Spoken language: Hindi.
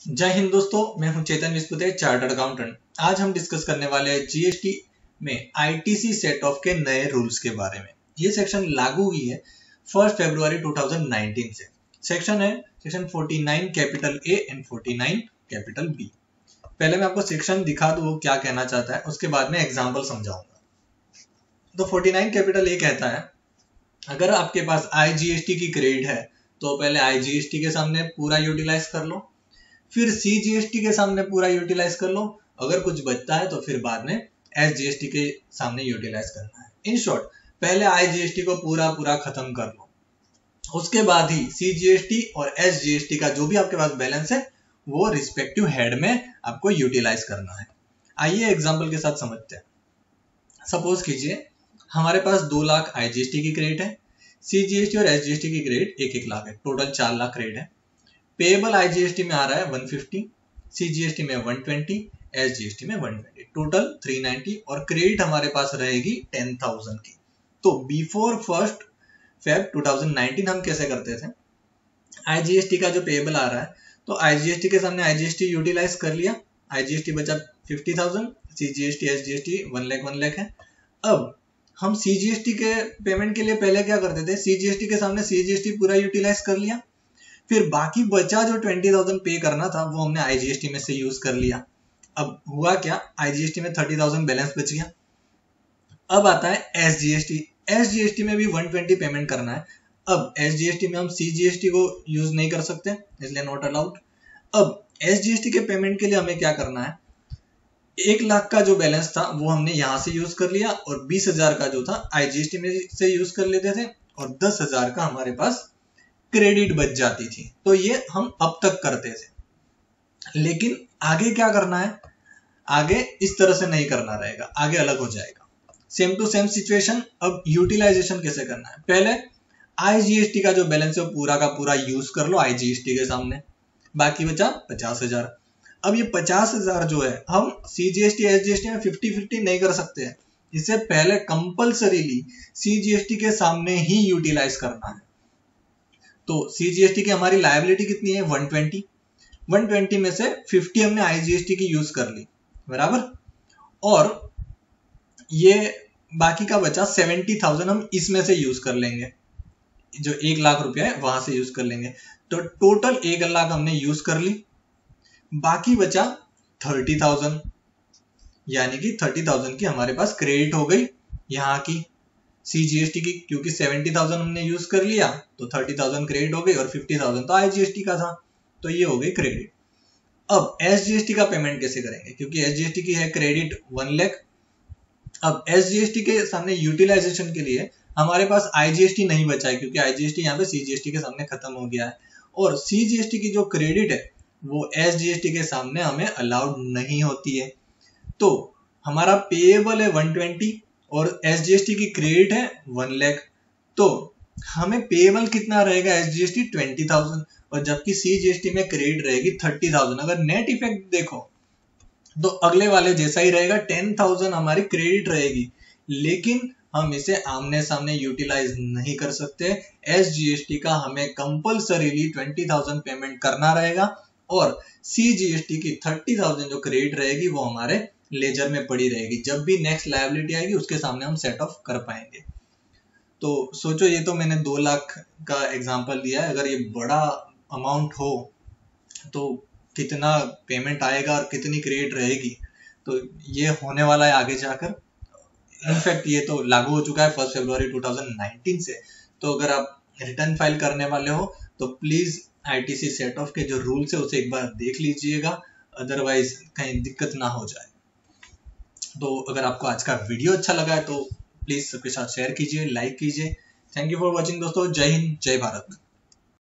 जय हिंद दोस्तों, मैं हूं चेतन विस्पुते, चार्टर्ड अकाउंटेंट। आज हम डिस्कस करने वाले हैं जीएसटी में आईटीसी सेट ऑफ के नए रूल्स के बारे में। ये सेक्शन लागू हुई है 1 फरवरी 2019 से। सेक्शन है section 49 capital A and 49 capital B. पहले मैं आपको सेक्शन दिखा दूं क्या कहना चाहता है, उसके बाद में एग्जाम्पल समझाऊंगा। तो 49 कैपिटल ए कहता है, अगर आपके पास आईजीएसटी की क्रेडिट है तो पहले आईजीएसटी के सामने पूरा यूटिलाइज कर लो, फिर सीजीएसटी के सामने पूरा यूटिलाइज कर लो, अगर कुछ बचता है तो फिर बाद में एसजीएसटी के सामने यूटिलाइज करना है। इन शॉर्ट, पहले आईजीएसटी को पूरा खत्म कर लो, उसके बाद ही सीजीएसटी और एसजीएसटी का जो भी आपके पास बैलेंस है वो रिस्पेक्टिव हेड में आपको यूटिलाइज करना है। आइए एग्जाम्पल के साथ समझते हैं। सपोज कीजिए हमारे पास 2 लाख आईजीएसटी की क्रेडिट है, सीजीएसटी और एसजीएसटी की क्रेडिट 1-1 लाख है, टोटल 4 लाख क्रेडिट है। पेएबल आईजीएसटी में आ रहा है 150, सीजीएसटी में 120, एसजीएसटी में 120, टोटल 390 और क्रेडिट हमारे पास रहेगी 10,000 की। तो बिफोर 1 फेब 2019 हम कैसे करते थे, आईजीएसटी का जो पेएबल आ रहा है तो आईजीएसटी के सामने आईजीएसटी यूटिलाइज कर लिया, आईजीएसटी बचा 50,000, सीजीएसटी एसजीएसटी 1 लाख है। अब हम सीजीएसटी के पेमेंट के लिए पहले क्या करते थे, सीजीएसटी के सामने सीजीएसटी पूरा यूटिलाइज कर लिया, फिर बाकी बचा जो 20,000 पे करना था वो हमने आईजीएसटी में से यूज कर लिया। अब हुआ क्या, आईजीएसटी में 30,000 बैलेंस बच गया। अब आता है एसजीएसटी, एसजीएसटी में भी 120 पेमेंट करना है। अब एसजीएसटी में हम सीजीएसटी को यूज नहीं कर सकते, इसलिए नॉट अलाउड। अब एसजीएसटी के पेमेंट के लिए हमें क्या करना है, 1 लाख का जो बैलेंस था वो हमने यहाँ से यूज कर लिया और 20,000 का जो था आईजीएसटी में से यूज कर लेते थे और 10,000 का हमारे पास क्रेडिट बच जाती थी। तो ये हम अब तक करते थे, लेकिन आगे क्या करना है, आगे इस तरह से नहीं करना रहेगा, आगे अलग हो जाएगा। Same to same situation. अब यूटिलाइजेशन कैसे करना है, पहले आईजीएसटी का जो बैलेंस है वो पूरा का पूरा यूज कर लो आईजीएसटी के सामने, बाकी बचा 50,000। अब ये 50,000 जो है हम सीजीएसटी एसजीएसटी में 50-50 नहीं कर सकते हैं, इससे पहले कंपल्सरीली सीजीएसटी के सामने ही यूटिलाइज करना है। तो सीजीएसटी की हमारी लायबिलिटी कितनी है, 120 में से 50 हमने आईजीएसटी की यूज कर ली, बराबर, और ये बाकी का बचा 70,000 हम इसमें से यूज कर लेंगे, जो 1 लाख रुपया है वहां से यूज कर लेंगे। तो टोटल 1 लाख हमने यूज कर ली, बाकी बचा 30,000, यानी कि 30,000 की हमारे पास क्रेडिट हो गई यहाँ की सीजीएसटी की, क्योंकि 70,000 हमने यूज कर लिया तो 30,000 क्रेडिट हो गई और 50,000 तो आईजीएसटी का था, तो ये हो गई क्रेडिट। अब एसजीएसटी का पेमेंट कैसे करेंगे, क्योंकि एसजीएसटी की है क्रेडिट 1 लाख। अब एसजीएसटी के सामने यूटिलाइजेशन के लिए हमारे पास आईजीएसटी नहीं बचा है, क्योंकि आईजीएसटी यहाँ पे सीजीएसटी के सामने खत्म हो गया है और सीजीएसटी की जो क्रेडिट है वो एसजीएसटी के सामने हमें अलाउड नहीं होती है। तो हमारा पेएबल है 120 और एसजीएसटी की क्रेडिट है 1 लाख, तो हमें पेएबल कितना रहेगा एसजीएसटी 20,000 और जबकि सीजीएसटी में क्रेडिट रहेगी 30,000। अगर नेट इफेक्ट देखो तो अगले वाले जैसा ही रहेगा, 10,000 हमारी क्रेडिट रहेगी, लेकिन हम इसे आमने सामने यूटिलाइज नहीं कर सकते। एसजीएसटी का हमें कंपल्सरीली 20,000 पेमेंट करना रहेगा और सीजीएसटी की 30,000 जो क्रेडिट रहेगी वो हमारे लेजर में पड़ी रहेगी, जब भी नेक्स्ट लायबिलिटी आएगी उसके सामने हम सेट ऑफ कर पाएंगे। तो सोचो, ये तो मैंने 2 लाख का एग्जांपल दिया है, अगर ये बड़ा अमाउंट हो तो कितना पेमेंट आएगा और कितनी क्रेडिट रहेगी, तो ये होने वाला है आगे जाकर। इनफैक्ट ये तो लागू हो चुका है 1 फरवरी 2019 से। तो अगर आप रिटर्न फाइल करने वाले हो तो प्लीज आईटीसी सेट ऑफ के जो रूल्स है उसे एक बार देख लीजिएगा, अदरवाइज कहीं दिक्कत ना हो जाए। तो अगर आपको आज का वीडियो अच्छा लगा है तो प्लीज सबके साथ शेयर कीजिए, लाइक कीजिए। थैंक यू फॉर वॉचिंग दोस्तों। जय हिंद, जय भारत।